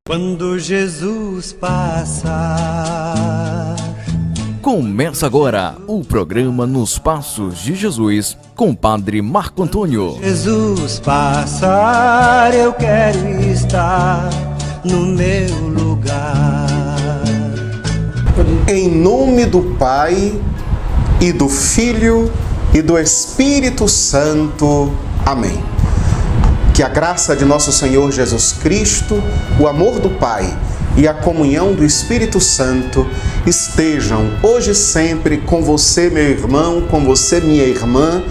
Quando Jesus passar. Começa agora o programa Nos Passos de Jesus com o Padre Marco Antônio. Jesus passar, eu quero estar no meu lugar. Em nome do Pai, e do Filho, e do Espírito Santo. Amém. Que a graça de nosso Senhor Jesus Cristo, o amor do Pai e a comunhão do Espírito Santo estejam hoje e sempre com você, meu irmão, com você, minha irmã,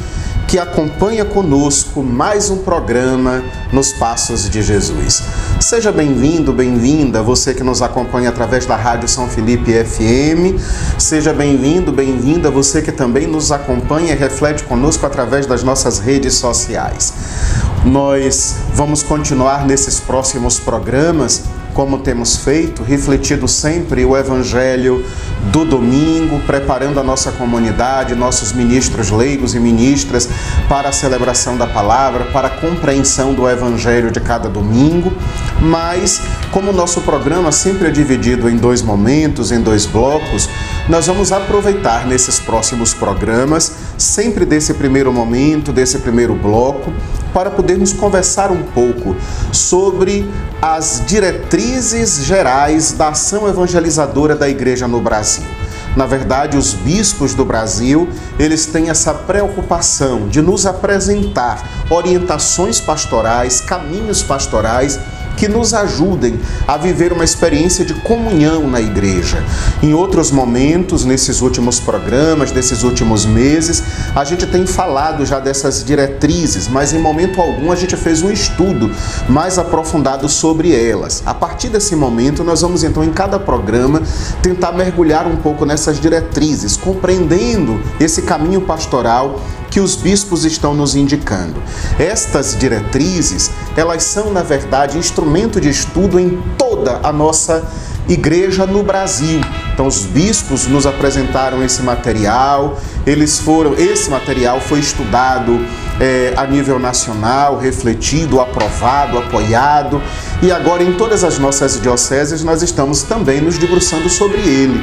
que acompanha conosco mais um programa Nos Passos de Jesus. Seja bem-vindo, bem-vinda, você que nos acompanha através da Rádio São Felipe FM. Seja bem-vindo, bem-vinda, você que também nos acompanha e reflete conosco através das nossas redes sociais. Nós vamos continuar nesses próximos programas, como temos feito, refletido sempre o Evangelho do domingo, preparando a nossa comunidade, nossos ministros leigos e ministras para a celebração da palavra, para a compreensão do Evangelho de cada domingo. Mas, como o nosso programa sempre é dividido em dois momentos, em dois blocos, nós vamos aproveitar nesses próximos programas, sempre desse primeiro momento, desse primeiro bloco, para podermos conversar um pouco sobre as diretrizes gerais da ação evangelizadora da Igreja no Brasil. Na verdade, os bispos do Brasil, eles têm essa preocupação de nos apresentar orientações pastorais, caminhos pastorais, que nos ajudem a viver uma experiência de comunhão na igreja. Em outros momentos, nesses últimos programas, nesses últimos meses, a gente tem falado já dessas diretrizes, mas em momento algum a gente fez um estudo mais aprofundado sobre elas. A partir desse momento, nós vamos então em cada programa tentar mergulhar um pouco nessas diretrizes, compreendendo esse caminho pastoral que os bispos estão nos indicando. Estas diretrizes, elas são, na verdade, instrumento de estudo em toda a nossa igreja no Brasil. Então, os bispos nos apresentaram esse material, esse material foi estudado a nível nacional, refletido, aprovado, apoiado, e agora em todas as nossas dioceses nós estamos também nos debruçando sobre ele.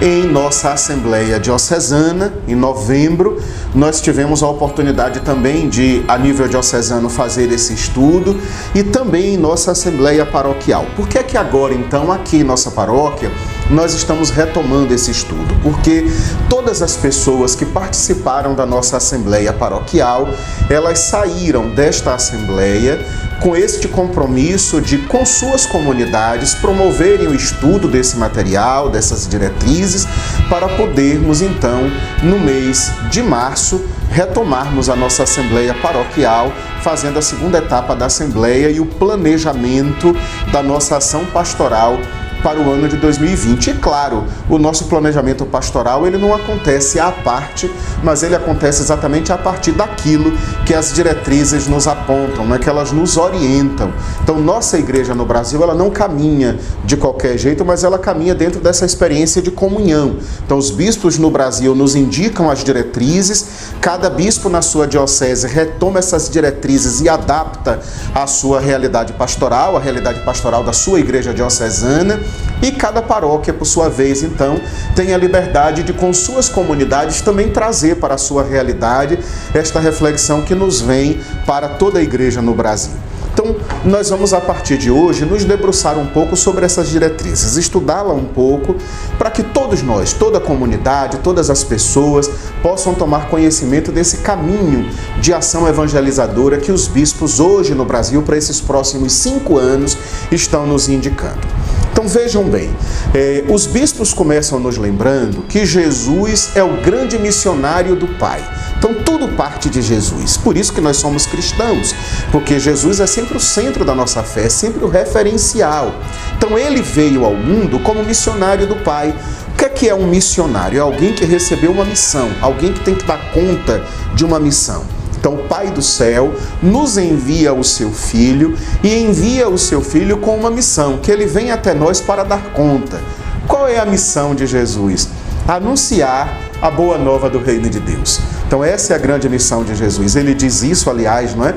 Em nossa Assembleia Diocesana, em novembro, nós tivemos a oportunidade também de, a nível diocesano, fazer esse estudo e também em nossa Assembleia Paroquial. Por que é que agora, então, aqui em nossa paróquia, nós estamos retomando esse estudo? Porque todas as pessoas que participaram da nossa Assembleia Paroquial, elas saíram desta Assembleia com este compromisso de, com suas comunidades, promoverem o estudo desse material, dessas diretrizes, para podermos, então, no mês de março, retomarmos a nossa Assembleia Paroquial, fazendo a segunda etapa da Assembleia e o planejamento da nossa ação pastoral para o ano de 2020. E claro, o nosso planejamento pastoral, ele não acontece à parte, mas ele acontece exatamente a partir daquilo que as diretrizes nos apontam, que elas nos orientam. Então, nossa igreja no Brasil, ela não caminha de qualquer jeito, mas ela caminha dentro dessa experiência de comunhão. Então, os bispos no Brasil nos indicam as diretrizes, cada bispo na sua diocese retoma essas diretrizes e adapta à sua realidade pastoral, a realidade pastoral da sua igreja diocesana. E cada paróquia, por sua vez, então, tem a liberdade de, com suas comunidades, também trazer para a sua realidade esta reflexão que nos vem para toda a igreja no Brasil. Então, nós vamos, a partir de hoje, nos debruçar um pouco sobre essas diretrizes, estudá-la um pouco, para que todos nós, toda a comunidade, todas as pessoas, possam tomar conhecimento desse caminho de ação evangelizadora que os bispos hoje no Brasil, para esses próximos 5 anos, estão nos indicando. Então vejam bem, os bispos começam nos lembrando que Jesus é o grande missionário do Pai. Então tudo parte de Jesus, por isso que nós somos cristãos, porque Jesus é sempre o centro da nossa fé, é sempre o referencial. Então ele veio ao mundo como missionário do Pai. O que é um missionário? É alguém que recebeu uma missão, alguém que tem que dar conta de uma missão. Então, o Pai do céu nos envia o seu Filho e envia o seu Filho com uma missão, que ele vem até nós para dar conta. Qual é a missão de Jesus? Anunciar a boa nova do reino de Deus. Então essa é a grande missão de Jesus. Ele diz isso, aliás, não é?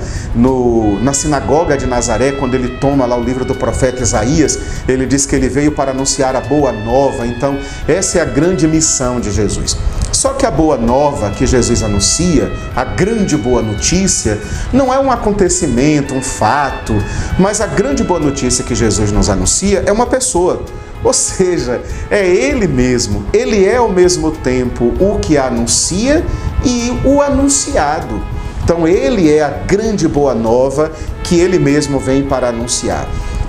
Na sinagoga de Nazaré, quando ele toma lá o livro do profeta Isaías, ele diz que ele veio para anunciar a boa nova. Então essa é a grande missão de Jesus. Só que a boa nova que Jesus anuncia, a grande boa notícia, não é um acontecimento, um fato, mas a grande boa notícia que Jesus nos anuncia é uma pessoa. Ou seja, é Ele mesmo. Ele é ao mesmo tempo o que anuncia e o anunciado. Então Ele é a grande boa nova que Ele mesmo vem para anunciar.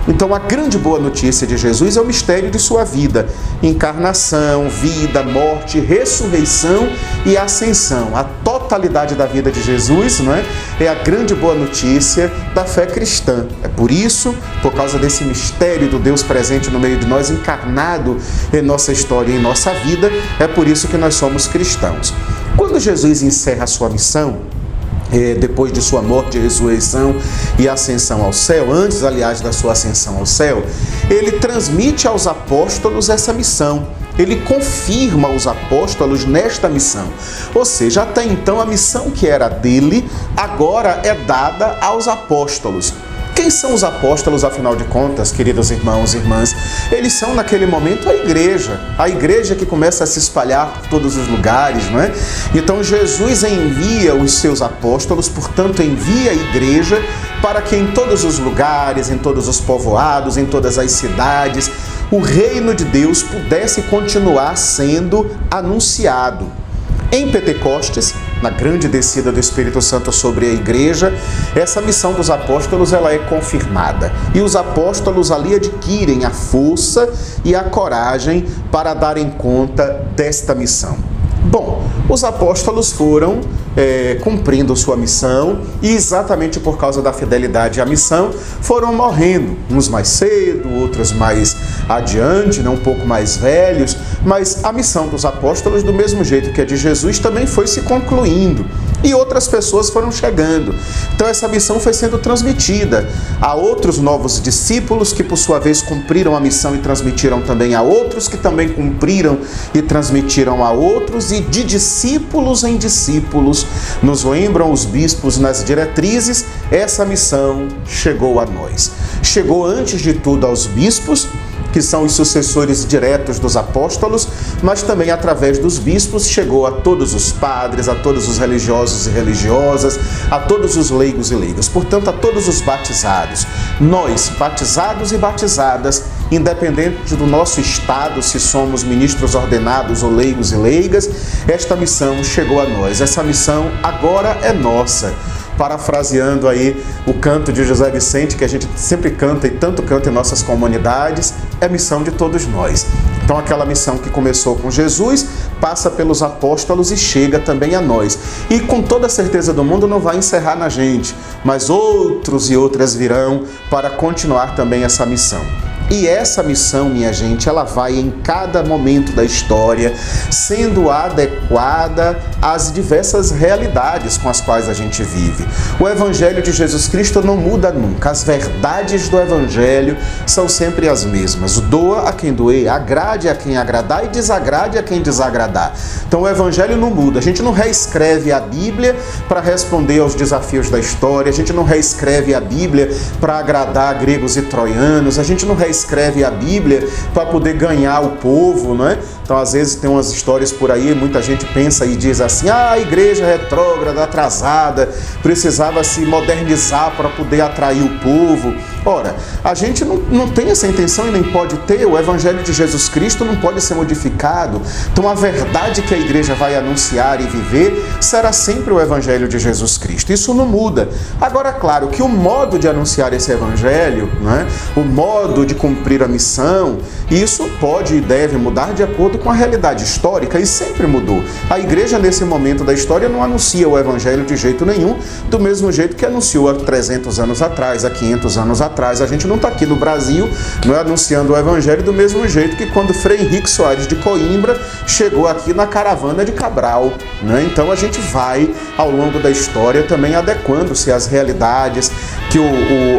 Então a grande boa notícia de Jesus é o mistério de sua vida, encarnação, vida, morte, ressurreição e ascensão. A totalidade da vida de Jesus, não é? É a grande boa notícia da fé cristã. É por isso, por causa desse mistério do Deus presente no meio de nós, encarnado em nossa história e em nossa vida, é por isso que nós somos cristãos. Quando Jesus encerra a sua missão, depois de sua morte, ressurreição e ascensão ao céu, antes, aliás, da sua ascensão ao céu, ele transmite aos apóstolos essa missão. Ele confirma os apóstolos nesta missão. Ou seja, até então a missão que era dele, agora é dada aos apóstolos. Quem são os apóstolos, afinal de contas, queridos irmãos e irmãs? Eles são, naquele momento, a igreja que começa a se espalhar por todos os lugares, não é? Então, Jesus envia os seus apóstolos, portanto, envia a igreja para que em todos os lugares, em todos os povoados, em todas as cidades, o reino de Deus pudesse continuar sendo anunciado. Em Pentecostes, na grande descida do Espírito Santo sobre a igreja, essa missão dos apóstolos ela é confirmada. E os apóstolos ali adquirem a força e a coragem para darem conta desta missão. Bom, os apóstolos foram cumprindo sua missão e exatamente por causa da fidelidade à missão foram morrendo, uns mais cedo, outros mais adiante, um pouco mais velhos, mas a missão dos apóstolos, do mesmo jeito que a de Jesus, também foi se concluindo e outras pessoas foram chegando. Então essa missão foi sendo transmitida a outros novos discípulos que por sua vez cumpriram a missão e transmitiram também a outros que também cumpriram e transmitiram a outros, e de discípulos em discípulos, nos lembram os bispos nas diretrizes, essa missão chegou a nós. Chegou antes de tudo aos bispos, que são os sucessores diretos dos apóstolos, mas também através dos bispos chegou a todos os padres, a todos os religiosos e religiosas, a todos os leigos e leigas, portanto a todos os batizados. Nós, batizados e batizadas, independente do nosso estado, se somos ministros ordenados ou leigos e leigas, esta missão chegou a nós. Essa missão agora é nossa. Parafraseando aí o canto de José Vicente, que a gente sempre canta e tanto canta em nossas comunidades, é missão de todos nós. Então aquela missão que começou com Jesus, passa pelos apóstolos e chega também a nós. E com toda a certeza do mundo não vai encerrar na gente, mas outros e outras virão para continuar também essa missão. E essa missão, minha gente, ela vai em cada momento da história sendo adequada às diversas realidades com as quais a gente vive. O Evangelho de Jesus Cristo não muda nunca. As verdades do Evangelho são sempre as mesmas. Doa a quem doer, agrade a quem agradar e desagrade a quem desagradar. Então o Evangelho não muda. A gente não reescreve a Bíblia para responder aos desafios da história. A gente não reescreve a Bíblia para agradar gregos e troianos. A gente não escreve a Bíblia para poder ganhar o povo, não é? Então, às vezes, tem umas histórias por aí, muita gente pensa e diz assim, a igreja retrógrada, atrasada, precisava se modernizar para poder atrair o povo. Ora, a gente não tem essa intenção e nem pode ter. O Evangelho de Jesus Cristo não pode ser modificado. Então, a verdade que a igreja vai anunciar e viver será sempre o Evangelho de Jesus Cristo. Isso não muda. Agora, claro que o modo de anunciar esse Evangelho, né, o modo de cumprir a missão, isso pode e deve mudar de acordo com a realidade histórica, e sempre mudou. A igreja, nesse momento da história, não anuncia o Evangelho de jeito nenhum, do mesmo jeito que anunciou há 300 anos atrás, há 500 anos atrás, atrás. A gente não está aqui no Brasil, não é, anunciando o Evangelho do mesmo jeito que quando Frei Henrique Soares de Coimbra chegou aqui na caravana de Cabral, né? Então a gente vai, ao longo da história, também adequando-se às realidades que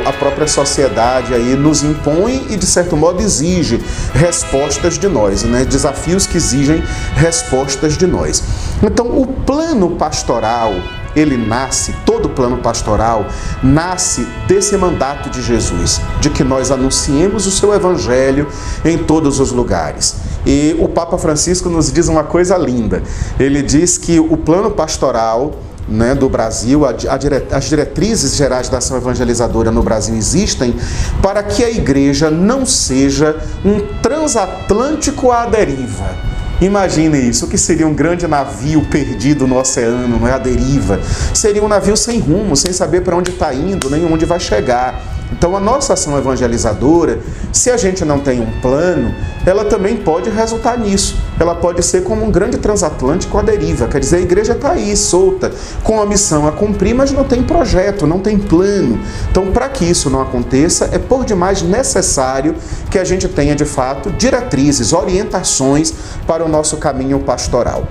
a própria sociedade aí nos impõe e, de certo modo, exige respostas de nós, né? Desafios que exigem respostas de nós. Então, o plano pastoral, ele nasce, todo plano pastoral nasce desse mandato de Jesus, de que nós anunciemos o seu Evangelho em todos os lugares. E o Papa Francisco nos diz uma coisa linda. Ele diz que o plano pastoral, né, do Brasil, as diretrizes gerais da ação evangelizadora no Brasil existem para que a igreja não seja um transatlântico à deriva. Imagine isso, o que seria um grande navio perdido no oceano, não é, à deriva? Seria um navio sem rumo, sem saber para onde está indo, nem onde vai chegar. Então a nossa ação evangelizadora, se a gente não tem um plano, ela também pode resultar nisso. Ela pode ser como um grande transatlântico à deriva, quer dizer, a igreja está aí, solta, com a missão a cumprir, mas não tem projeto, não tem plano. Então, para que isso não aconteça, é por demais necessário que a gente tenha, de fato, diretrizes, orientações para o nosso caminho pastoral.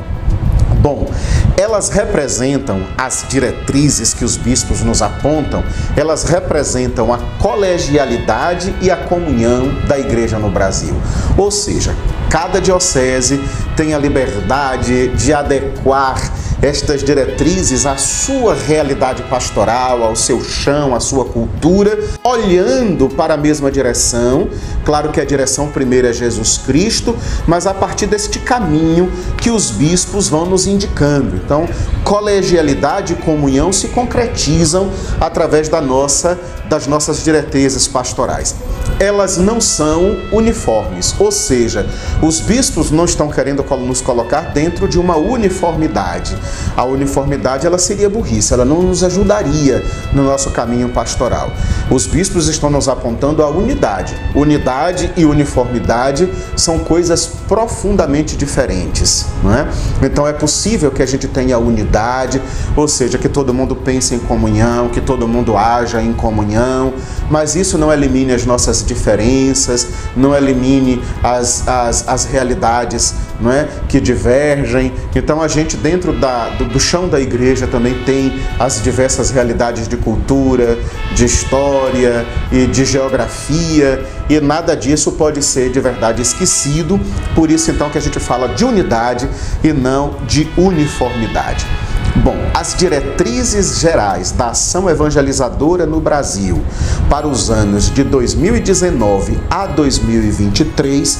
Bom, elas representam, as diretrizes que os bispos nos apontam, elas representam a colegialidade e a comunhão da igreja no Brasil. Ou seja, cada diocese tem a liberdade de adequar estas diretrizes à sua realidade pastoral, ao seu chão, à sua cultura, olhando para a mesma direção. Claro que a direção primeira é Jesus Cristo, mas a partir deste caminho que os bispos vão nos indicando. Então, colegialidade e comunhão se concretizam através das nossas diretrizes pastorais. Elas não são uniformes, ou seja, os bispos não estão querendo nos colocar dentro de uma uniformidade. A uniformidade, ela seria burrice, ela não nos ajudaria no nosso caminho pastoral. Os bispos estão nos apontando a unidade. Unidade e uniformidade são coisas profundamente diferentes, não é? Então é possível que a gente tenha unidade, ou seja, que todo mundo pense em comunhão, que todo mundo haja em comunhão, mas isso não elimine as nossas diferenças, não elimine as realidades, não é, que divergem. Então a gente, dentro do chão da igreja, também tem as diversas realidades de cultura, de história e de geografia, e nada disso pode ser de verdade esquecido. Por isso então que a gente fala de unidade e não de uniformidade. Bom, as diretrizes gerais da ação evangelizadora no Brasil para os anos de 2019 a 2023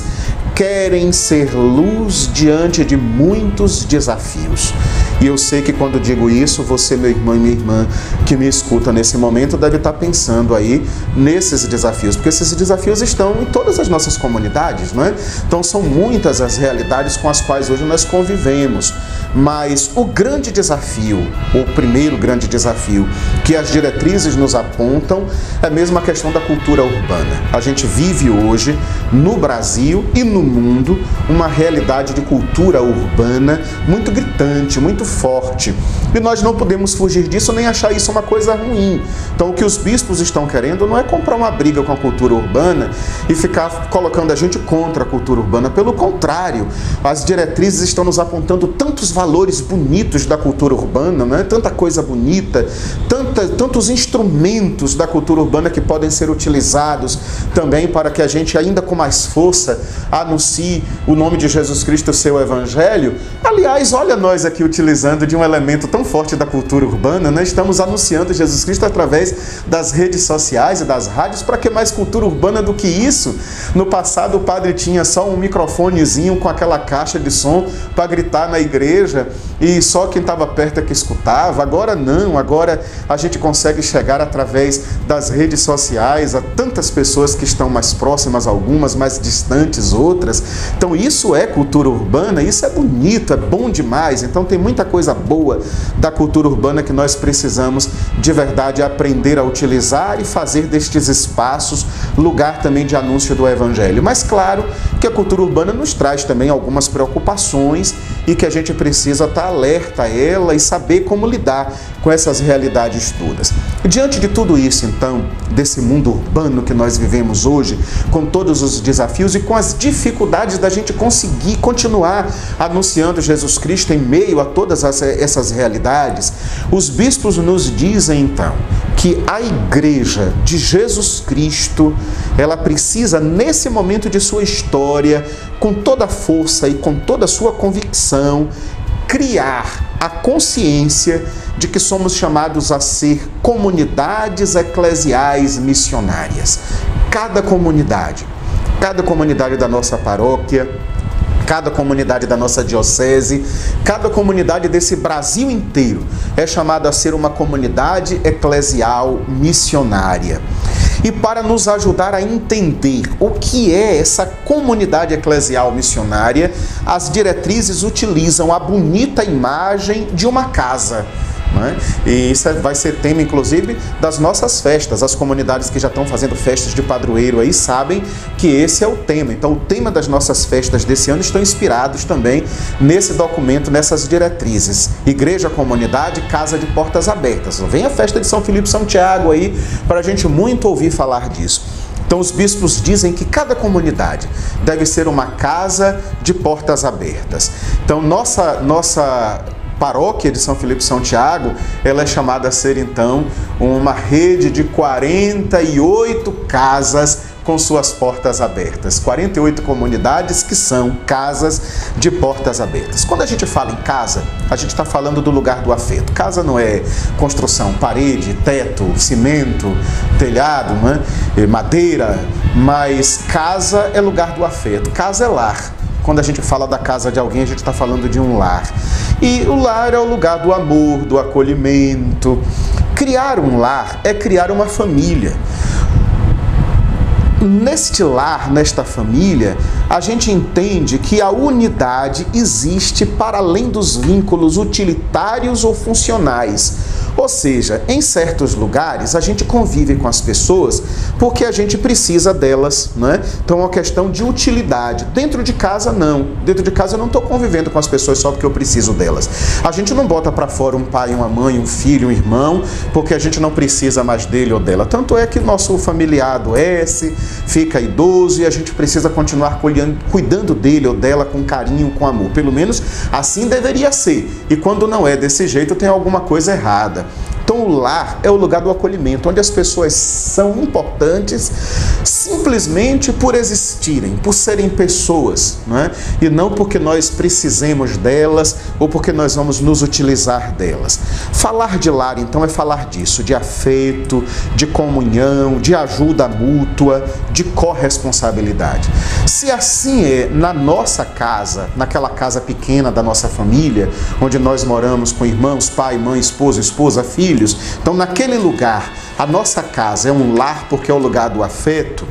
querem ser luz diante de muitos desafios. E eu sei que quando digo isso, você, meu irmão e minha irmã, que me escuta nesse momento, deve estar pensando aí nesses desafios, porque esses desafios estão em todas as nossas comunidades, não é? Então são muitas as realidades com as quais hoje nós convivemos. Mas o grande desafio, o primeiro grande desafio que as diretrizes nos apontam é mesmo a questão da cultura urbana. A gente vive hoje no Brasil e no mundo uma realidade de cultura urbana muito gritante, muito forte. E nós não podemos fugir disso nem achar isso uma coisa ruim. Então o que os bispos estão querendo não é comprar uma briga com a cultura urbana e ficar colocando a gente contra a cultura urbana. Pelo contrário, as diretrizes estão nos apontando tantos valores bonitos da cultura urbana, né? Tanta coisa bonita, tantos instrumentos da cultura urbana que podem ser utilizados também para que a gente ainda com mais força anuncie o nome de Jesus Cristo, o seu Evangelho. Aliás, olha nós aqui utilizando de um elemento tão forte da cultura urbana, né? Estamos anunciando Jesus Cristo através das redes sociais e das rádios. Para que mais cultura urbana do que isso? No passado o padre tinha só um microfonezinho com aquela caixa de som para gritar na igreja e só quem estava perto é que escutava. Agora não, agora a gente consegue chegar através das redes sociais a tantas pessoas que estão mais próximas, algumas mais distantes, outras. Então isso é cultura urbana, isso é bonito, é bom demais. Então tem muita coisa boa da cultura urbana que nós precisamos de verdade aprender a utilizar e fazer destes espaços lugar também de anúncio do Evangelho. Mas claro que a cultura urbana nos traz também algumas preocupações e que a gente precisa estar alerta a ela e saber como lidar com essas realidades todas. E diante de tudo isso, então, desse mundo urbano que nós vivemos hoje, com todos os desafios e com as dificuldades da gente conseguir continuar anunciando Jesus Cristo em meio a todas essas realidades, os bispos nos dizem, então, que a Igreja de Jesus Cristo, ela precisa, nesse momento de sua história, com toda a força e com toda a sua convicção, criar a consciência de que somos chamados a ser comunidades eclesiais missionárias. Cada comunidade da nossa paróquia, cada comunidade da nossa diocese, cada comunidade desse Brasil inteiro é chamada a ser uma comunidade eclesial missionária. E para nos ajudar a entender o que é essa comunidade eclesial missionária, as diretrizes utilizam a bonita imagem de uma casa. Né? E isso vai ser tema, inclusive, das nossas festas. As comunidades que já estão fazendo festas de padroeiro aí sabem que esse é o tema. Então, o tema das nossas festas desse ano estão inspirados também nesse documento, nessas diretrizes. Igreja, comunidade, casa de portas abertas. Vem a festa de São Filipe e São Tiago aí para a gente muito ouvir falar disso. Então, os bispos dizem que cada comunidade deve ser uma casa de portas abertas. Então, nossa paróquia de São Filipe e São Tiago, ela é chamada a ser, então, uma rede de 48 casas com suas portas abertas. 48 comunidades que são casas de portas abertas. Quando a gente fala em casa, a gente está falando do lugar do afeto. Casa não é construção, parede, teto, cimento, telhado, né? Madeira, mas casa é lugar do afeto. Casa é lar. Quando a gente fala da casa de alguém, a gente está falando de um lar. E o lar é o lugar do amor, do acolhimento. Criar um lar é criar uma família. Neste lar, nesta família, a gente entende que a unidade existe para além dos vínculos utilitários ou funcionais. Ou seja, em certos lugares a gente convive com as pessoas porque a gente precisa delas, né? Então é uma questão de utilidade. Dentro de casa não. Dentro de casa eu não estou convivendo com as pessoas só porque eu preciso delas. A gente não bota para fora um pai, uma mãe, um filho, um irmão, porque a gente não precisa mais dele ou dela. Tanto é que nosso familiar adoece, fica idoso e a gente precisa continuar cuidando dele ou dela com carinho, com amor. Pelo menos assim deveria ser. E quando não é desse jeito, tem alguma coisa errada. Então o lar é o lugar do acolhimento, onde as pessoas são importantes simplesmente por existirem, por serem pessoas, né? E não porque nós precisemos delas ou porque nós vamos nos utilizar delas. Falar de lar, então, é falar disso, de afeto, de comunhão, de ajuda mútua, de corresponsabilidade. Se assim é na nossa casa, naquela casa pequena da nossa família, onde nós moramos com irmãos, pai, mãe, esposa, filho, então naquele lugar, a nossa casa é um lar porque é o lugar do afeto.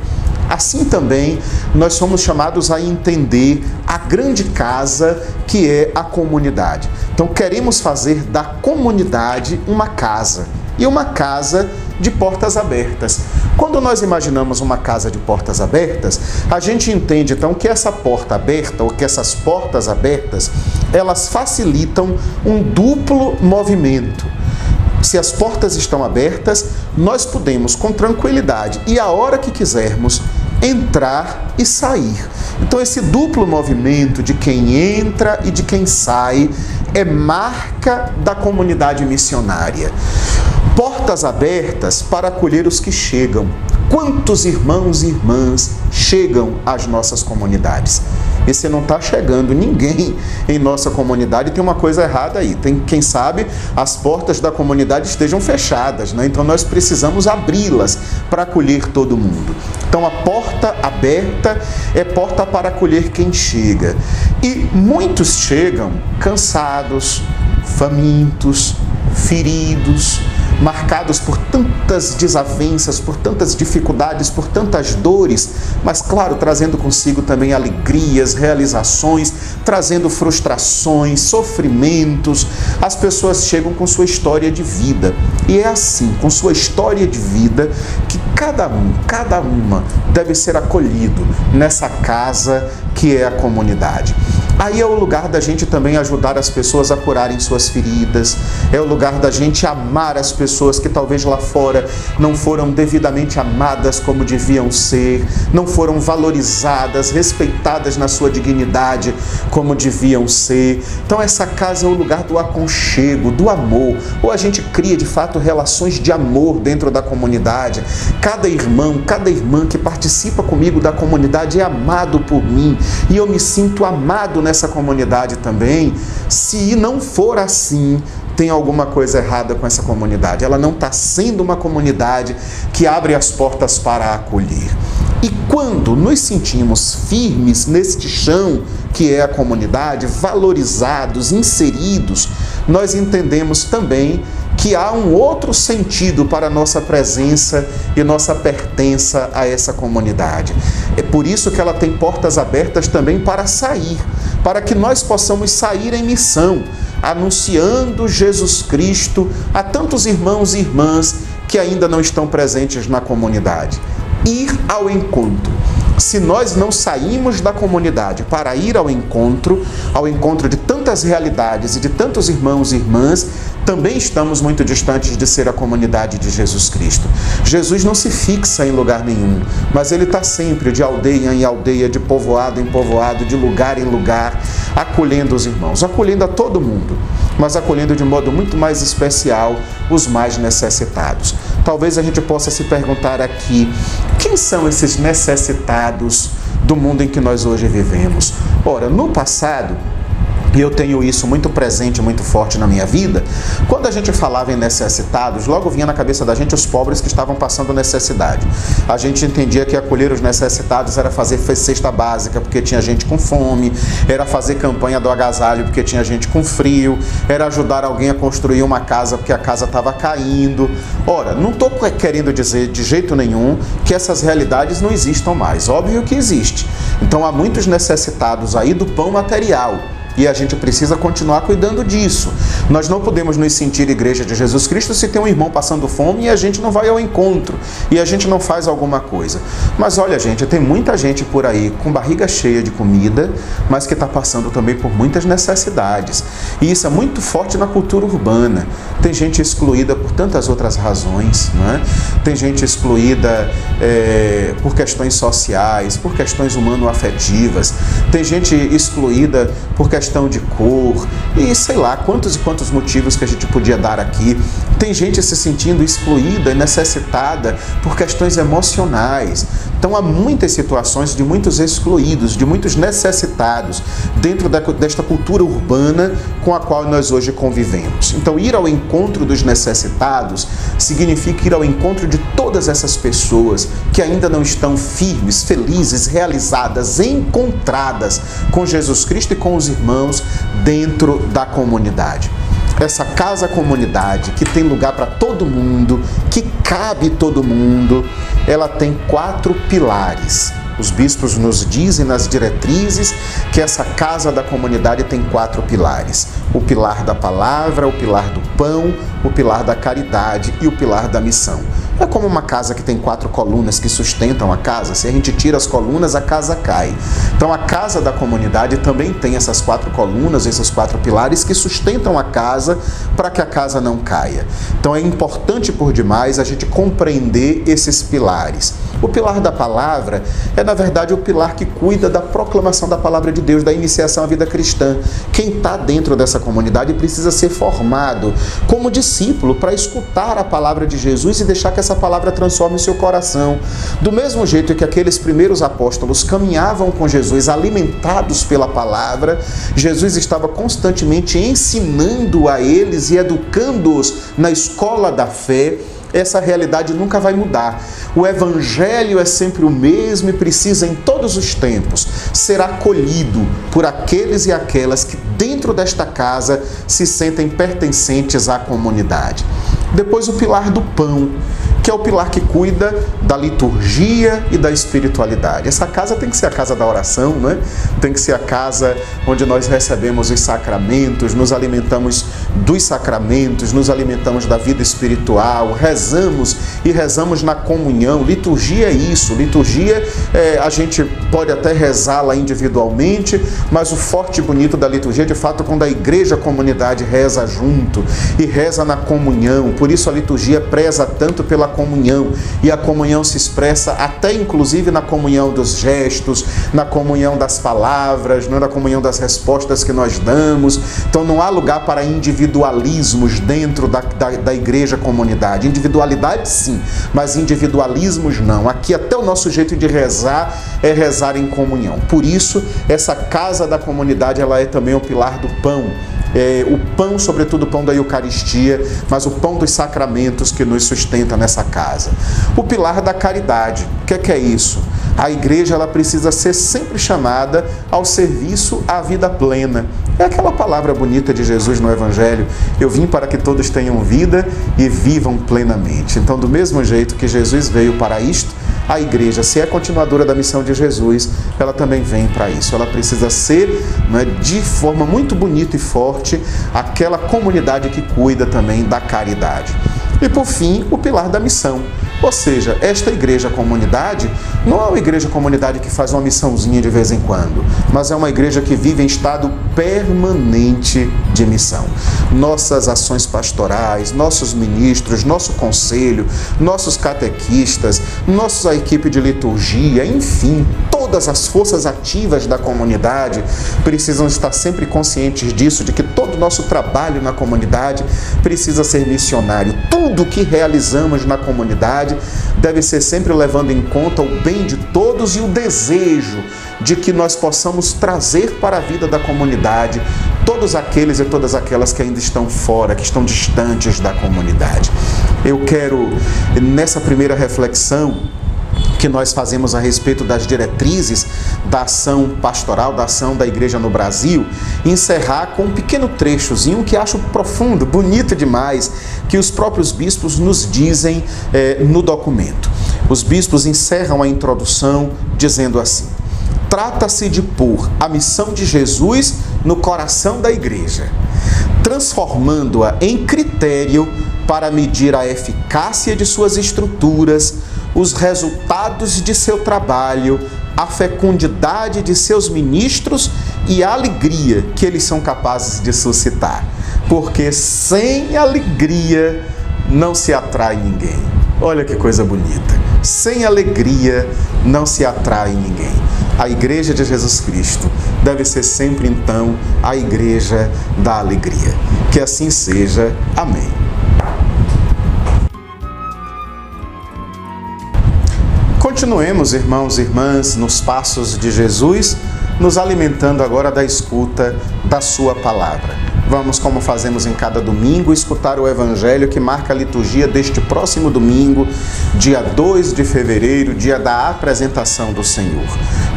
Assim também nós somos chamados a entender a grande casa que é a comunidade. Então queremos fazer da comunidade uma casa, e uma casa de portas abertas. Quando nós imaginamos uma casa de portas abertas, a gente entende então que essa porta aberta, ou que essas portas abertas, elas facilitam um duplo movimento. Se as portas estão abertas, nós podemos com tranquilidade e a hora que quisermos entrar e sair. Então esse duplo movimento de quem entra e de quem sai é marca da comunidade missionária. Portas abertas para acolher os que chegam. Quantos irmãos e irmãs chegam às nossas comunidades? E se não está chegando ninguém em nossa comunidade, tem uma coisa errada aí. Tem, quem sabe, as portas da comunidade estejam fechadas, né? Então nós precisamos abri-las para acolher todo mundo. Então a porta aberta é porta para acolher quem chega. E muitos chegam cansados, famintos, feridos, marcados por tantas desavenças, por tantas dificuldades, por tantas dores, mas claro, trazendo consigo também alegrias, realizações, trazendo frustrações, sofrimentos. As pessoas chegam com sua história de vida. E é assim, com sua história de vida, que cada uma deve ser acolhido nessa casa que é a comunidade. Aí é o lugar da gente também ajudar as pessoas a curarem suas feridas, é o lugar da gente amar as pessoas que talvez lá fora não foram devidamente amadas como deviam ser, não foram valorizadas, respeitadas na sua dignidade como deviam ser. Então essa casa é o lugar do aconchego, do amor, ou a gente cria de fato relações de amor dentro da comunidade. Cada irmão, cada irmã que participa comigo da comunidade é amado por mim e eu me sinto amado nessa comunidade também. Se não for assim, tem alguma coisa errada com essa comunidade. Ela não está sendo uma comunidade que abre as portas para acolher. E quando nos sentimos firmes neste chão que é a comunidade, valorizados, inseridos, nós entendemos também que há um outro sentido para a nossa presença e nossa pertença a essa comunidade. É por isso que ela tem portas abertas também para sair, para que nós possamos sair em missão, anunciando Jesus Cristo a tantos irmãos e irmãs que ainda não estão presentes na comunidade. Ir ao encontro. Se nós não saímos da comunidade para ir ao encontro de tantas realidades e de tantos irmãos e irmãs, também estamos muito distantes de ser a comunidade de Jesus Cristo. Jesus não se fixa em lugar nenhum, mas Ele está sempre de aldeia em aldeia, de povoado em povoado, de lugar em lugar, acolhendo os irmãos, acolhendo a todo mundo, mas acolhendo de modo muito mais especial os mais necessitados. Talvez a gente possa se perguntar aqui, quem são esses necessitados do mundo em que nós hoje vivemos? Ora, no passado, e eu tenho isso muito presente, muito forte na minha vida, quando a gente falava em necessitados, logo vinha na cabeça da gente os pobres que estavam passando necessidade. A gente entendia que acolher os necessitados era fazer cesta básica porque tinha gente com fome, era fazer campanha do agasalho porque tinha gente com frio, era ajudar alguém a construir uma casa porque a casa estava caindo. Ora, não estou querendo dizer de jeito nenhum que essas realidades não existam mais. Óbvio que existe. Então há muitos necessitados aí do pão material. E a gente precisa continuar cuidando disso. Nós não podemos nos sentir igreja de Jesus Cristo se tem um irmão passando fome e a gente não vai ao encontro, e a gente não faz alguma coisa. Mas olha, gente, tem muita gente por aí com barriga cheia de comida, mas que está passando também por muitas necessidades. E isso é muito forte na cultura urbana. Tem gente excluída por tantas outras razões, né? Tem gente excluída por questões sociais, por questões humano-afetivas. Tem gente excluída por questão de cor, e sei lá, quantos e quantos motivos que a gente podia dar aqui. Tem gente se sentindo excluída e necessitada por questões emocionais. Então há muitas situações de muitos excluídos, de muitos necessitados dentro desta cultura urbana com a qual nós hoje convivemos. Então ir ao encontro dos necessitados significa ir ao encontro de todas essas pessoas que ainda não estão firmes, felizes, realizadas, encontradas com Jesus Cristo e com os irmãos dentro da comunidade. Essa casa-comunidade que tem lugar para todo mundo, que cabe todo mundo, ela tem 4 pilares. Os bispos nos dizem nas diretrizes que essa casa da comunidade tem 4 pilares. O pilar da palavra, o pilar do pão, o pilar da caridade e o pilar da missão. É como uma casa que tem 4 colunas que sustentam a casa. Se a gente tira as colunas, a casa cai. Então a casa da comunidade também tem essas 4 colunas, esses 4 pilares que sustentam a casa para que a casa não caia. Então é importante por demais a gente compreender esses pilares. O pilar da palavra é, na verdade, o pilar que cuida da proclamação da palavra de Deus, da iniciação à vida cristã. Quem está dentro dessa comunidade precisa ser formado como discípulo para escutar a palavra de Jesus e deixar que essa palavra transforme o seu coração. Do mesmo jeito que aqueles primeiros apóstolos caminhavam com Jesus alimentados pela palavra, Jesus estava constantemente ensinando a eles e educando-os na escola da fé. Essa realidade nunca vai mudar. O evangelho é sempre o mesmo e precisa em todos os tempos ser acolhido por aqueles e aquelas que dentro desta casa se sentem pertencentes à comunidade. Depois o pilar do pão, que é o pilar que cuida da liturgia e da espiritualidade. Essa casa tem que ser a casa da oração, né? Tem que ser a casa onde nós recebemos os sacramentos, nos alimentamos dos sacramentos, nos alimentamos da vida espiritual, rezamos e rezamos na comunhão. Liturgia é isso, liturgia a gente pode até rezá-la individualmente, mas o forte e bonito da liturgia é de fato quando a igreja, a comunidade reza junto e reza na comunhão. Por isso a liturgia preza tanto pela comunhão, e a comunhão se expressa até inclusive na comunhão dos gestos, na comunhão das palavras, na comunhão das respostas que nós damos. Então não há lugar para individualismos dentro da igreja comunidade. Individualidade sim, mas individualismos não. Aqui até o nosso jeito de rezar é rezar em comunhão. Por isso essa casa da comunidade, ela é também o pilar do pão. O pão, sobretudo o pão da Eucaristia, mas o pão dos sacramentos que nos sustenta nessa casa. O pilar da caridade. O que é isso? A igreja, ela precisa ser sempre chamada ao serviço à vida plena. É aquela palavra bonita de Jesus no Evangelho: eu vim para que todos tenham vida e vivam plenamente. Então, do mesmo jeito que Jesus veio para isto, a igreja, se é continuadora da missão de Jesus, ela também vem para isso. Ela precisa ser, de forma muito bonita e forte, aquela comunidade que cuida também da caridade. E por fim, o pilar da missão. Ou seja, esta igreja comunidade não é uma igreja comunidade que faz uma missãozinha de vez em quando, mas é uma igreja que vive em estado permanente de missão. Nossas ações pastorais, nossos ministros, nosso conselho, nossos catequistas, nossa equipe de liturgia, enfim, todas as forças ativas da comunidade precisam estar sempre conscientes disso, de que todo o nosso trabalho na comunidade precisa ser missionário. Tudo que realizamos na comunidade deve ser sempre levando em conta o bem de todos e o desejo de que nós possamos trazer para a vida da comunidade todos aqueles e todas aquelas que ainda estão fora, que estão distantes da comunidade. Eu quero, nessa primeira reflexão que nós fazemos a respeito das diretrizes da ação pastoral, da ação da igreja no Brasil, encerrar com um pequeno trechozinho que acho profundo, bonito demais, que os próprios bispos nos dizem no documento. Os bispos encerram a introdução dizendo assim: trata-se de pôr a missão de Jesus no coração da igreja, transformando-a em critério para medir a eficácia de suas estruturas, os resultados de seu trabalho, a fecundidade de seus ministros e a alegria que eles são capazes de suscitar. Porque sem alegria não se atrai ninguém. Olha que coisa bonita. Sem alegria não se atrai ninguém. A igreja de Jesus Cristo deve ser sempre, então, a igreja da alegria. Que assim seja. Amém. Continuemos, irmãos e irmãs, nos passos de Jesus, nos alimentando agora da escuta da sua palavra. Vamos, como fazemos em cada domingo, escutar o Evangelho que marca a liturgia deste próximo domingo, dia 2 de fevereiro, dia da apresentação do Senhor.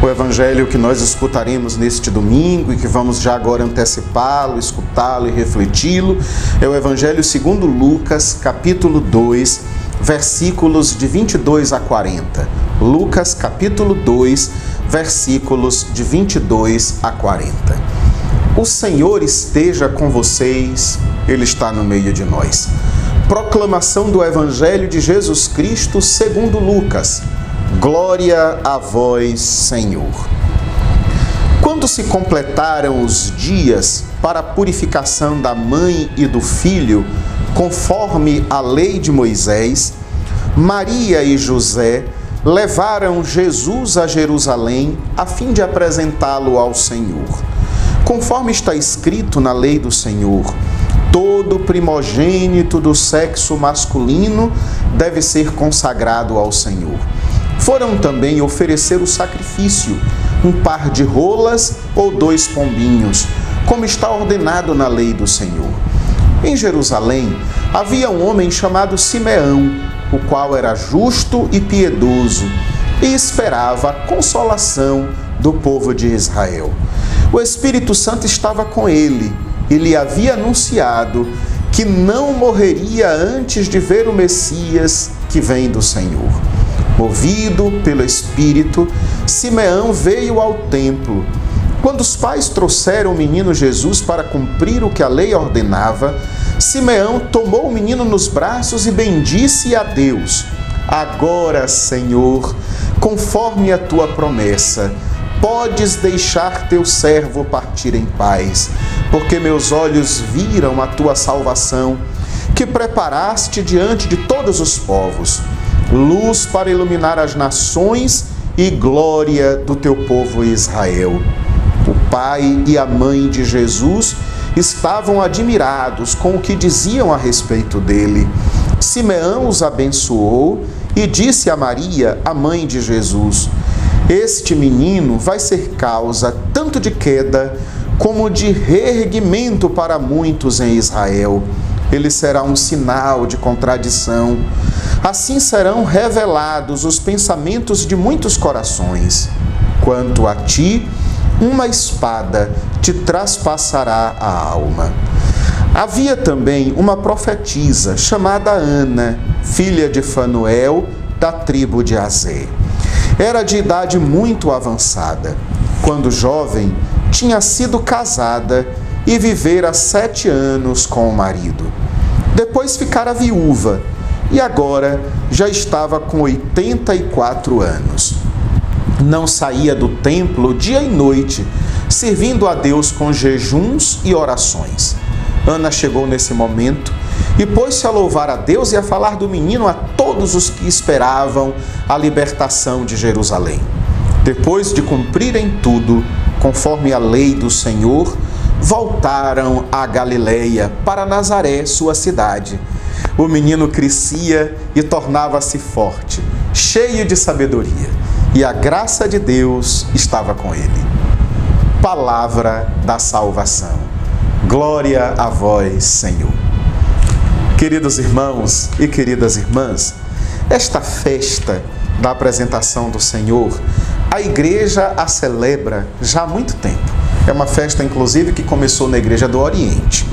O Evangelho que nós escutaremos neste domingo e que vamos já agora antecipá-lo, escutá-lo e refleti-lo, é o Evangelho segundo Lucas, capítulo 2, versículos de 22 a 40. Lucas, capítulo 2, versículos de 22 a 40. O Senhor esteja com vocês, Ele está no meio de nós. Proclamação do Evangelho de Jesus Cristo segundo Lucas. Glória a vós, Senhor. Quando se completaram os dias para a purificação da mãe e do filho, conforme a lei de Moisés, Maria e José levaram Jesus a Jerusalém a fim de apresentá-lo ao Senhor. Conforme está escrito na lei do Senhor, todo primogênito do sexo masculino deve ser consagrado ao Senhor. Foram também oferecer o sacrifício, um par de rolas ou 2 pombinhos, como está ordenado na lei do Senhor. Em Jerusalém havia um homem chamado Simeão, o qual era justo e piedoso e esperava a consolação do povo de Israel. O Espírito Santo estava com ele e lhe havia anunciado que não morreria antes de ver o Messias que vem do Senhor. Movido pelo Espírito, Simeão veio ao templo. Quando os pais trouxeram o menino Jesus para cumprir o que a lei ordenava, Simeão tomou o menino nos braços e bendisse a Deus. Agora, Senhor, conforme a tua promessa, podes deixar teu servo partir em paz, porque meus olhos viram a tua salvação, que preparaste diante de todos os povos, luz para iluminar as nações e glória do teu povo Israel. O pai e a mãe de Jesus estavam admirados com o que diziam a respeito dele. Simeão os abençoou e disse a Maria, a mãe de Jesus: este menino vai ser causa tanto de queda como de reerguimento para muitos em Israel. Ele será um sinal de contradição. Assim serão revelados os pensamentos de muitos corações. Quanto a ti, uma espada te traspassará a alma. Havia também uma profetisa chamada Ana, filha de Fanuel, da tribo de Aser. Era de idade muito avançada. Quando jovem, tinha sido casada e vivera 7 anos com o marido. Depois ficara viúva e agora já estava com 84 anos. Não saía do templo dia e noite, servindo a Deus com jejuns e orações. Ana chegou nesse momento e pôs-se a louvar a Deus e a falar do menino a todos os que esperavam a libertação de Jerusalém. Depois de cumprirem tudo, conforme a lei do Senhor, voltaram a Galileia, para Nazaré, sua cidade. O menino crescia e tornava-se forte, cheio de sabedoria, e a graça de Deus estava com ele. Palavra da salvação. Glória a vós, Senhor. Queridos irmãos e queridas irmãs, esta festa da apresentação do Senhor, a igreja a celebra já há muito tempo. É uma festa, inclusive, que começou na Igreja do Oriente.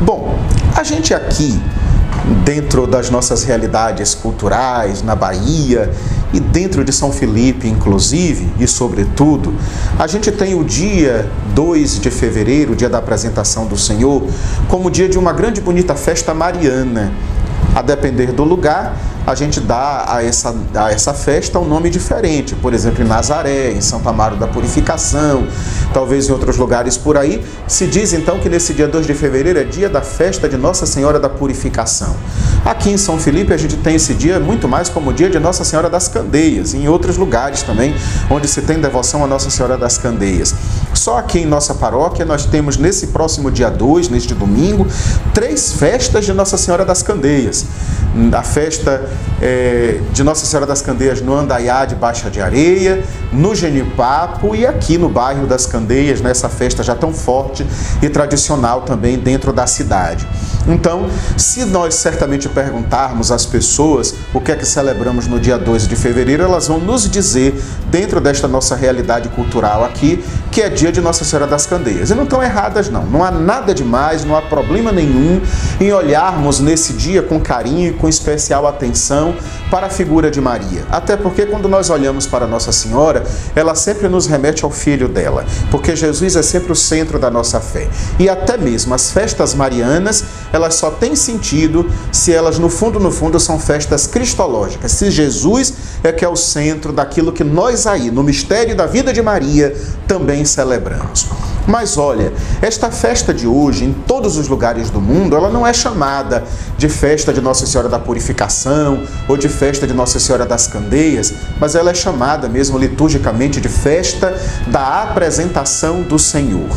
Bom, a gente aqui, dentro das nossas realidades culturais, na Bahia e dentro de São Felipe, inclusive, e sobretudo, a gente tem o dia 2 de fevereiro, o dia da apresentação do Senhor, como dia de uma grande e bonita festa mariana. A depender do lugar, a gente dá a essa festa um nome diferente. Por exemplo, em Nazaré, em Santo Amaro da Purificação, talvez em outros lugares por aí, se diz então que nesse dia 2 de fevereiro é dia da festa de Nossa Senhora da Purificação. Aqui em São Felipe a gente tem esse dia muito mais como o dia de Nossa Senhora das Candeias, e em outros lugares também, onde se tem devoção a Nossa Senhora das Candeias. Só aqui em nossa paróquia nós temos nesse próximo dia 2, neste domingo, 3 festas de Nossa Senhora das Candeias. A festa de Nossa Senhora das Candeias no Andaiá de Baixa de Areia, no Genipapo e aqui no bairro das Candeias, nessa festa já tão forte e tradicional também dentro da cidade. Então, se nós certamente perguntarmos às pessoas o que é que celebramos no dia 2 de fevereiro, elas vão nos dizer, dentro desta nossa realidade cultural aqui, que é dia de Nossa Senhora das Candeias. E não estão erradas não, não há nada demais, não há problema nenhum em olharmos nesse dia com carinho e com especial atenção para a figura de Maria. Até porque quando nós olhamos para Nossa Senhora, ela sempre nos remete ao Filho dela, porque Jesus é sempre o centro da nossa fé. E até mesmo as festas marianas, elas só têm sentido se elas no fundo são festas cristológicas, se Jesus é que é o centro daquilo que nós aí, no mistério da vida de Maria, também celebramos. Mas olha, esta festa de hoje, em todos os lugares do mundo, ela não é chamada de festa de Nossa Senhora da Purificação ou de festa de Nossa Senhora das Candeias, mas ela é chamada mesmo liturgicamente de festa da apresentação do Senhor.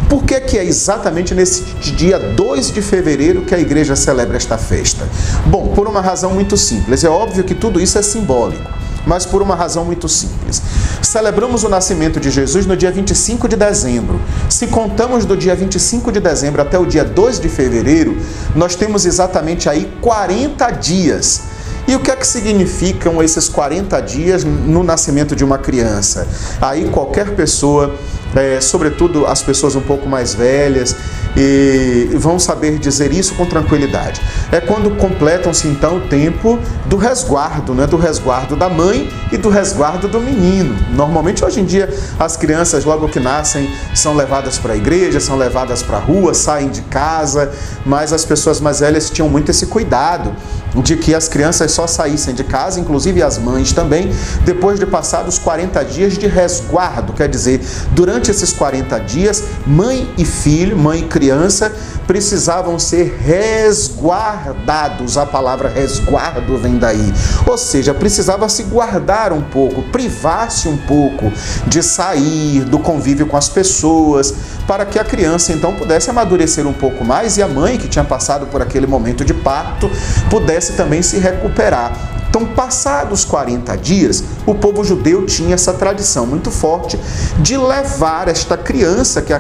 Por que é exatamente nesse dia 2 de fevereiro que a igreja celebra esta festa? Bom, por uma razão muito simples. É óbvio que tudo isso é simbólico, mas por uma razão muito simples. Celebramos o nascimento de Jesus no dia 25 de dezembro. Se contamos do dia 25 de dezembro até o dia 2 de fevereiro, nós temos exatamente aí 40 dias. E o que é que significam esses 40 dias no nascimento de uma criança? Aí qualquer pessoa sobretudo as pessoas um pouco mais velhas, e vão saber dizer isso com tranquilidade. É quando completam-se então o tempo do resguardo, né? Do resguardo da mãe e do resguardo do menino. Normalmente hoje em dia as crianças logo que nascem são levadas para a igreja, são levadas para a rua, saem de casa, mas as pessoas mais velhas tinham muito esse cuidado de que as crianças só saíssem de casa, inclusive as mães também, depois de passar os 40 dias de resguardo. Quer dizer, durante esses 40 dias, mãe e filho, mãe e criança, precisavam ser resguardados. A palavra resguardo vem daí. Ou seja, precisava se guardar um pouco, privar-se um pouco de sair, do convívio com as pessoas, para que a criança então pudesse amadurecer um pouco mais e a mãe, que tinha passado por aquele momento de parto, pudesse também se recuperar. Então, passados 40 dias, o povo judeu tinha essa tradição muito forte de levar esta criança que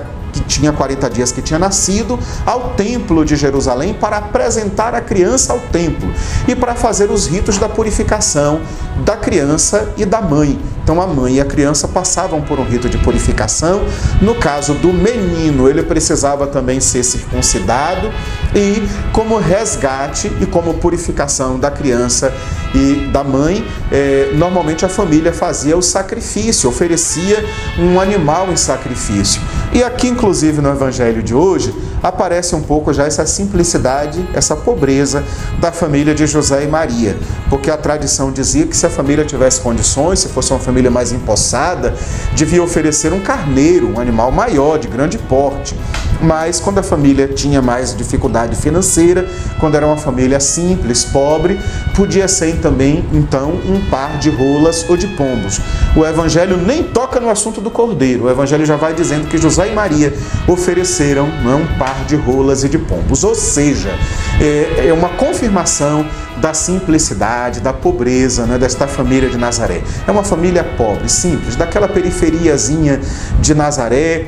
tinha 40 dias que tinha nascido, ao templo de Jerusalém para apresentar a criança ao templo e para fazer os ritos da purificação da criança e da mãe. Então a mãe e a criança passavam por um rito de purificação. No caso do menino, ele precisava também ser circuncidado, e como resgate e como purificação da criança e da mãe, normalmente a família fazia o sacrifício, oferecia um animal em sacrifício. E aqui, inclusive no Evangelho de hoje, aparece um pouco já essa simplicidade, essa pobreza da família de José e Maria, porque a tradição dizia que se a família tivesse condições, se fosse uma família mais empossada, devia oferecer um carneiro, um animal maior, de grande porte. Mas quando a família tinha mais dificuldade financeira, quando era uma família simples, pobre, podia ser também, então, um par de rolas ou de pombos. O Evangelho nem toca no assunto do cordeiro. O Evangelho já vai dizendo que José e Maria ofereceram um par de rolas e de pombos. Ou seja, é uma confirmação da simplicidade, da pobreza, né, desta família de Nazaré. É uma família pobre, simples, daquela periferiazinha de Nazaré,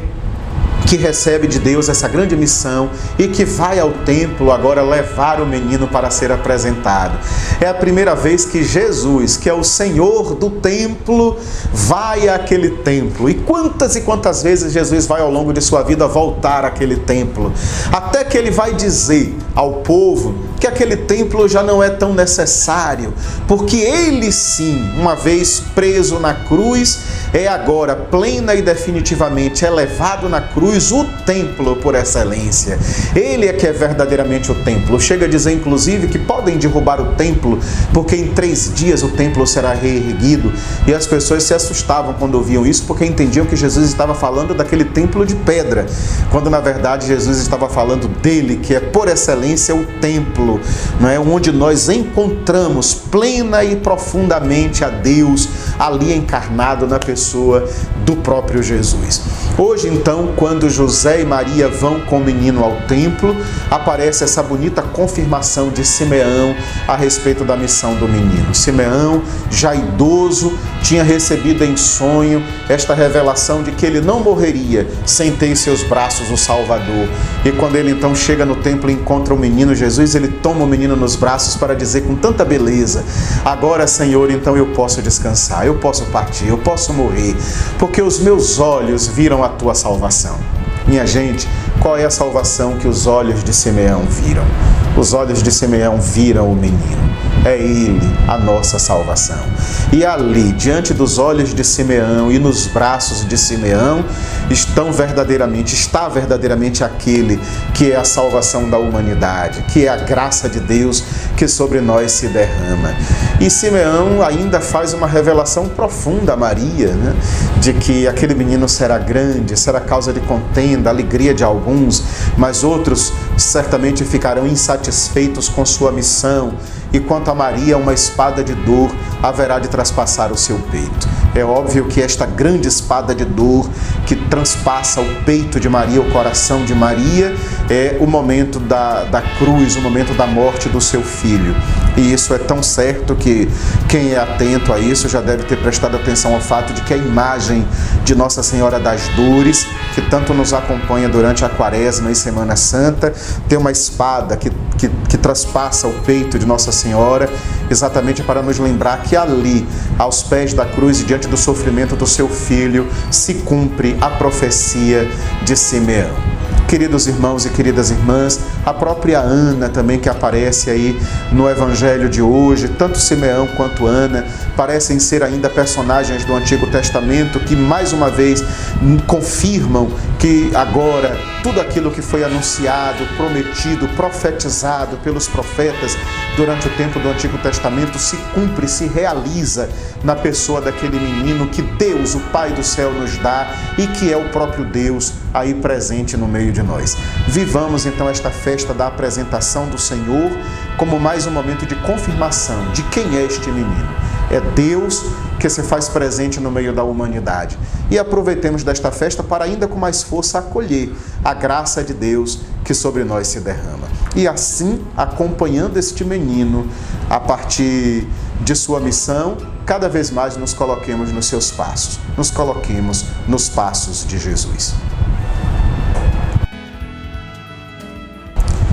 que recebe de Deus essa grande missão e que vai ao templo agora levar o menino para ser apresentado. É a primeira vez que Jesus, que é o Senhor do templo, vai àquele templo. E quantas vezes Jesus vai ao longo de sua vida voltar àquele templo, até que ele vai dizer ao povo que aquele templo já não é tão necessário, porque ele sim, uma vez preso na cruz, é agora plena e definitivamente elevado na cruz, o templo por excelência. Ele é que é verdadeiramente o templo. Chega a dizer, inclusive, que podem derrubar o templo, porque em 3 dias o templo será reerguido. E as pessoas se assustavam quando ouviam isso, porque entendiam que Jesus estava falando daquele templo de pedra, quando na verdade Jesus estava falando dele, que é por excelência o templo, não é? Onde nós encontramos plena e profundamente a Deus ali encarnado na pessoa do próprio Jesus. Hoje, então, quando José e Maria vão com o menino ao templo, aparece essa bonita confirmação de Simeão a respeito da missão do menino. Simeão, já idoso, tinha recebido em sonho esta revelação de que ele não morreria sem ter em seus braços o Salvador. E quando ele então chega no templo e encontra o menino Jesus, ele toma o menino nos braços para dizer com tanta beleza: agora, Senhor, então eu posso descansar, eu posso partir, eu posso morrer, porque os meus olhos viram a tua salvação. Minha gente, qual é a salvação que os olhos de Simeão viram? Os olhos de Simeão viram o menino. É ele a nossa salvação. E ali, diante dos olhos de Simeão e nos braços de Simeão, está verdadeiramente aquele que é a salvação da humanidade, que é a graça de Deus que sobre nós se derrama. E Simeão ainda faz uma revelação profunda a Maria, né? De que aquele menino será grande, será causa de contenda, alegria de alguns, mas outros certamente ficarão insatisfeitos com sua missão. E quanto a Maria, uma espada de dor haverá de traspassar o seu peito. É óbvio que esta grande espada de dor que transpassa o peito de Maria, o coração de Maria, é o momento da cruz, o momento da morte do seu filho. E isso é tão certo que quem é atento a isso já deve ter prestado atenção ao fato de que a imagem de Nossa Senhora das Dores, que tanto nos acompanha durante a Quaresma e Semana Santa, tem uma espada que traspassa o peito de Nossa Senhora exatamente para nos lembrar que ali, aos pés da cruz e diante do sofrimento do seu filho, se cumpre a profecia de Simeão. Queridos irmãos e queridas irmãs, a própria Ana também, que aparece aí no Evangelho de hoje, tanto Simeão quanto Ana parecem ser ainda personagens do Antigo Testamento que mais uma vez confirmam que agora tudo aquilo que foi anunciado, prometido, profetizado pelos profetas durante o tempo do Antigo Testamento se cumpre, se realiza na pessoa daquele menino que Deus, o Pai do céu, nos dá e que é o próprio Deus aí presente no meio de nós. Vivamos então esta festa da apresentação do Senhor como mais um momento de confirmação de quem é este menino. É Deus que se faz presente no meio da humanidade. E aproveitemos desta festa para ainda com mais força acolher a graça de Deus que sobre nós se derrama. E assim, acompanhando este menino, a partir de sua missão, cada vez mais nos coloquemos nos seus passos, nos coloquemos nos passos de Jesus.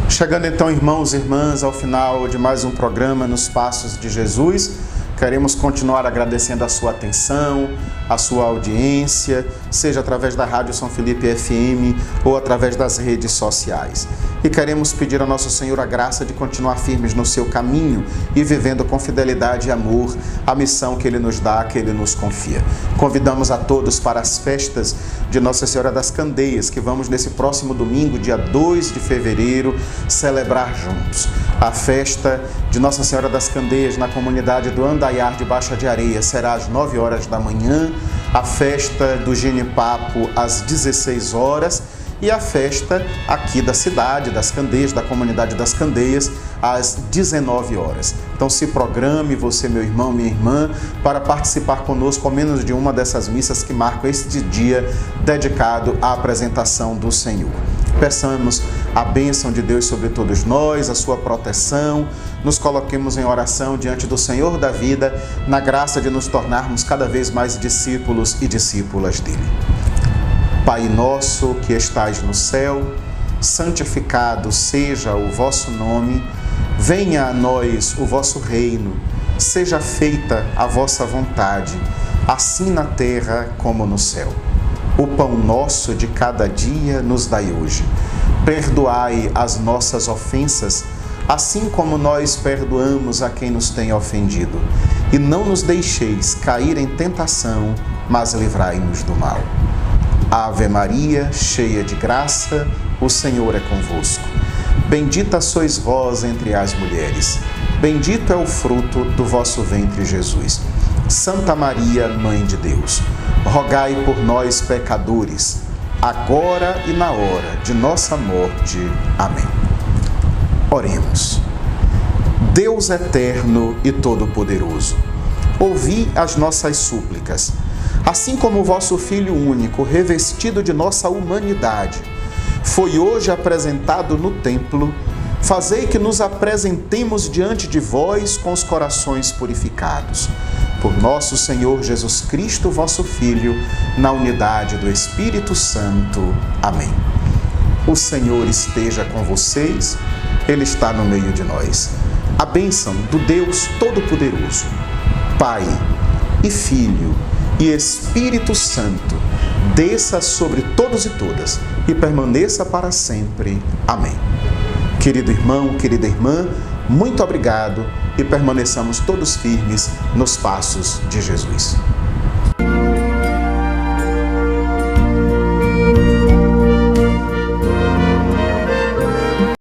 Chegando então, irmãos e irmãs, ao final de mais um programa Nos Passos de Jesus, queremos continuar agradecendo a sua atenção, a sua audiência, seja através da Rádio São Felipe FM ou através das redes sociais. E queremos pedir ao nosso Senhor a graça de continuar firmes no seu caminho e vivendo com fidelidade e amor a missão que Ele nos dá, que Ele nos confia. Convidamos a todos para as festas de Nossa Senhora das Candeias, que vamos nesse próximo domingo, dia 2 de fevereiro, celebrar juntos. A festa de Nossa Senhora das Candeias na comunidade do Andaiar de Baixa de Areia será às 9 horas da manhã, a festa do Genipapo às 16 horas e a festa aqui da cidade, das Candeias, da comunidade das Candeias, às 19 horas. Então se programe, você, meu irmão, minha irmã, para participar conosco ao menos de uma dessas missas que marcam este dia dedicado à apresentação do Senhor. Peçamos a bênção de Deus sobre todos nós, a sua proteção, nos coloquemos em oração diante do Senhor da vida, na graça de nos tornarmos cada vez mais discípulos e discípulas dele. Pai nosso que estais no céu, santificado seja o vosso nome, venha a nós o vosso reino, seja feita a vossa vontade, assim na terra como no céu. O pão nosso de cada dia nos dai hoje. Perdoai as nossas ofensas, assim como nós perdoamos a quem nos tem ofendido. E não nos deixeis cair em tentação, mas livrai-nos do mal. Ave Maria, cheia de graça, o Senhor é convosco. Bendita sois vós entre as mulheres. Bendito é o fruto do vosso ventre, Jesus. Santa Maria, Mãe de Deus, rogai por nós, pecadores, agora e na hora de nossa morte. Amém. Oremos. Deus eterno e todo-poderoso, ouvi as nossas súplicas. Assim como o vosso Filho único, revestido de nossa humanidade, foi hoje apresentado no templo, fazei que nos apresentemos diante de vós com os corações purificados. Por nosso Senhor Jesus Cristo, vosso Filho, na unidade do Espírito Santo. Amém. O Senhor esteja com vocês, Ele está no meio de nós. A bênção do Deus Todo-Poderoso, Pai e Filho e Espírito Santo, desça sobre todos e todas e permaneça para sempre. Amém. Querido irmão, querida irmã, muito obrigado e permaneçamos todos firmes nos passos de Jesus.